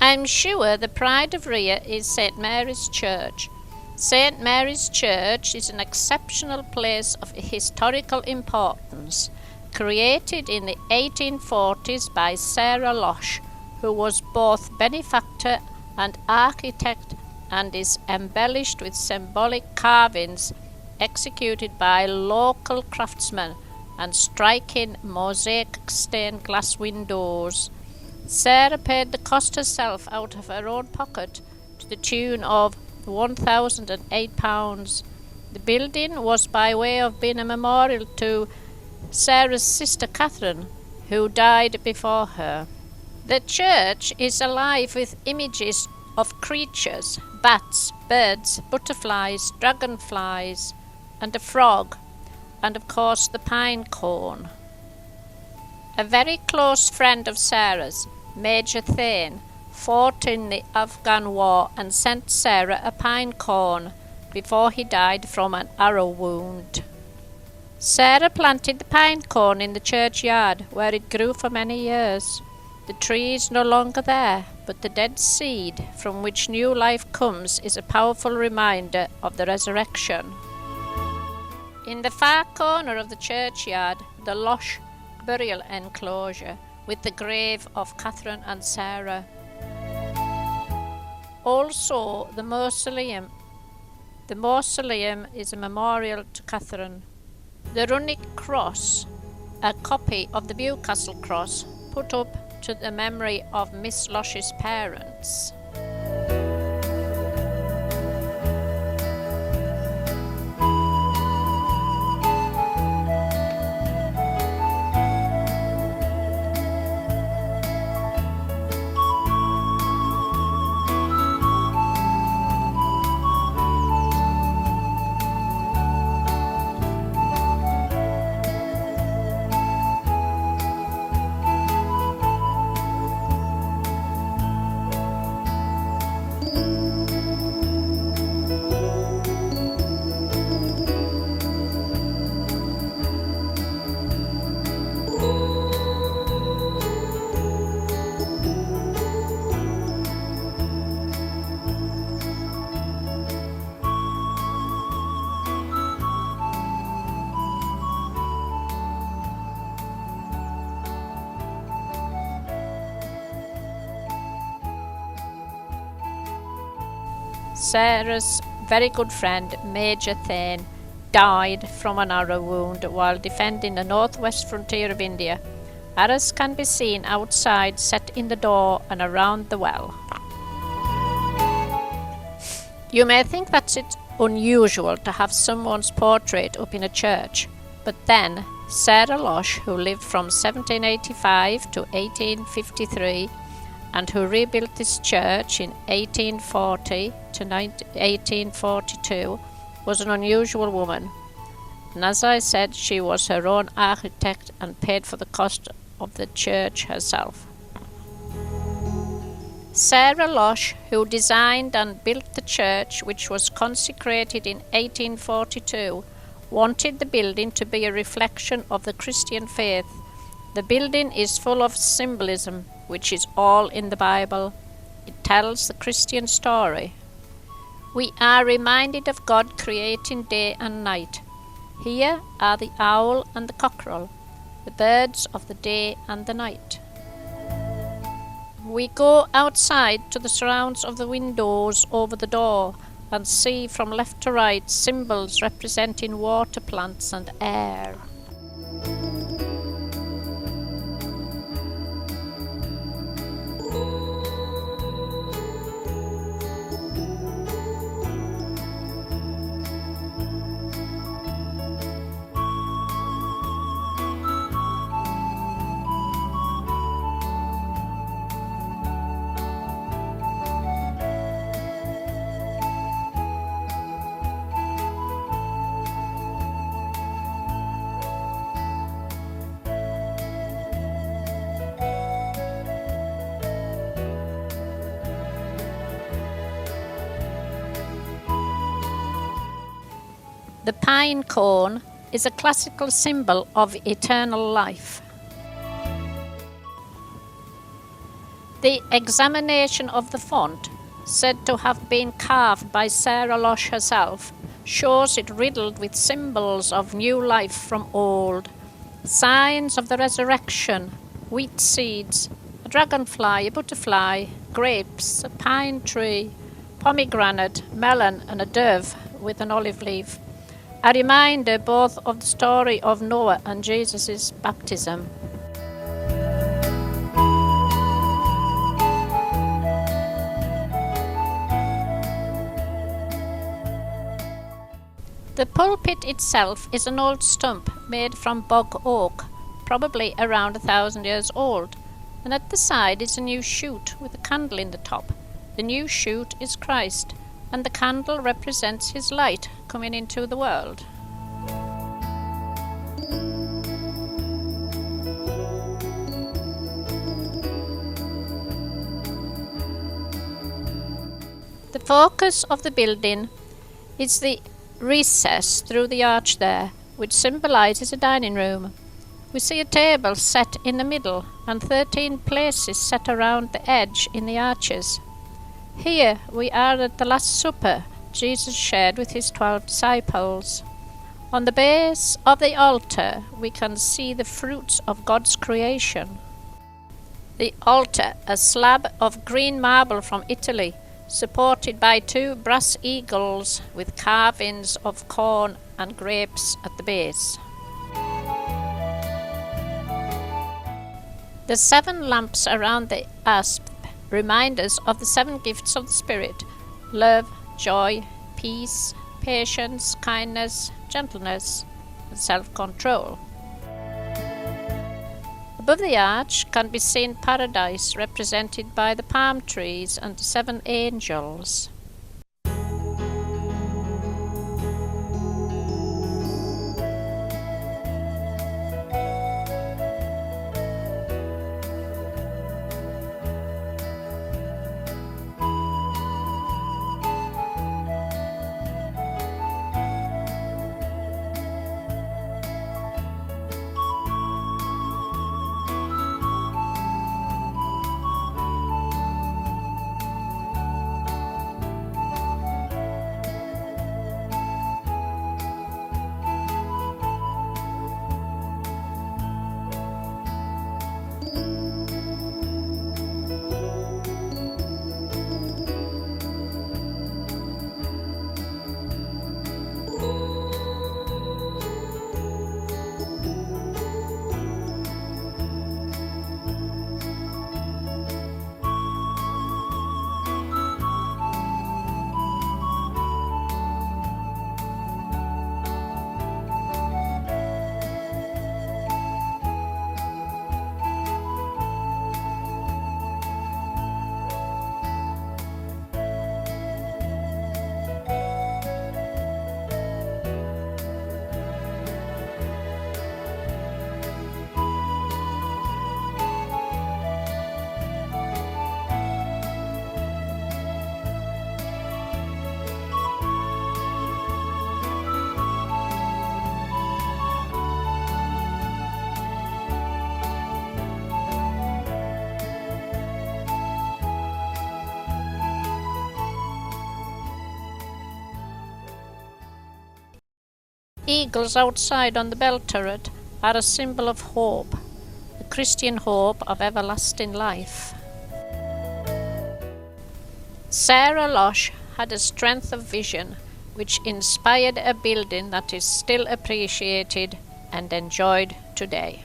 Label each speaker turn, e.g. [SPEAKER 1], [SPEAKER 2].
[SPEAKER 1] I'm sure the pride of Wreay is St Mary's Church. St Mary's Church is an exceptional place of historical importance, created in the 1840s by Sarah Losh, who was both benefactor and architect, and is embellished with symbolic carvings executed by local craftsmen and striking mosaic stained glass windows. Sarah paid the cost herself out of her own pocket to the tune of £1,008. The building was by way of being a memorial to Sarah's sister Catherine, who died before her. The church is alive with images of creatures, bats, birds, butterflies, dragonflies, and a frog, and of course the pine cone. A very close friend of Sarah's, Major Thane, fought in the Afghan war and sent Sarah a pine cone before he died from an arrow wound. Sarah planted the pine cone in the churchyard, where it grew for many years. The tree is no longer there, but the dead seed from which new life comes is a powerful reminder of the resurrection. In the far corner of the churchyard, the Losh burial enclosure with the grave of Catherine and Sarah. Also, the mausoleum. The mausoleum is a memorial to Catherine. The runic cross, a copy of the Bewcastle cross, put up to the memory of Miss Losh's parents. Sarah's very good friend, Major Thane, died from an arrow wound while defending the northwest frontier of India. Arrows can be seen outside, set in the door and around the well. You may think that it's unusual to have someone's portrait up in a church, but then Sarah Losh, who lived from 1785 to 1853, and who rebuilt this church in 1840 to 1842, was an unusual woman. And as I said, she was her own architect and paid for the cost of the church herself. Sarah Losh, who designed and built the church, which was consecrated in 1842, wanted the building to be a reflection of the Christian faith. The building is full of symbolism, which is all in the Bible. It tells the Christian story. We are reminded of God creating day and night. Here are the owl and the cockerel, the birds of the day and the night. We go outside to the surrounds of the windows over the door and see from left to right symbols representing water plants and air. The pine cone is a classical symbol of eternal life. The examination of the font, said to have been carved by Sarah Losh herself, shows it riddled with symbols of new life from old, signs of the resurrection, wheat seeds, a dragonfly, a butterfly, grapes, a pine tree, pomegranate, melon, and a dove with an olive leaf, a reminder both of the story of Noah and Jesus' baptism. The pulpit itself is an old stump made from bog oak, probably around 1,000 years old, and at the side is a new shoot with a candle in the top. The new shoot is Christ, and the candle represents his light coming into the world. The focus of the building is the recess through the arch there, which symbolises a dining room. We see a table set in the middle and 13 places set around the edge in the arches. Here we are at the Last Supper Jesus shared with his 12 disciples. On the base of the altar we can see the fruits of God's creation. The altar, a slab of green marble from Italy, supported by 2 brass eagles with carvings of corn and grapes at the base. The 7 lamps around the asp remind us of the 7 gifts of the Spirit: love, joy, peace, patience, kindness, gentleness, and self-control. Above the arch can be seen paradise, represented by the palm trees and the 7 angels. Eagles outside on the bell turret are a symbol of hope, the Christian hope of everlasting life. Sarah Losh had a strength of vision which inspired a building that is still appreciated and enjoyed today.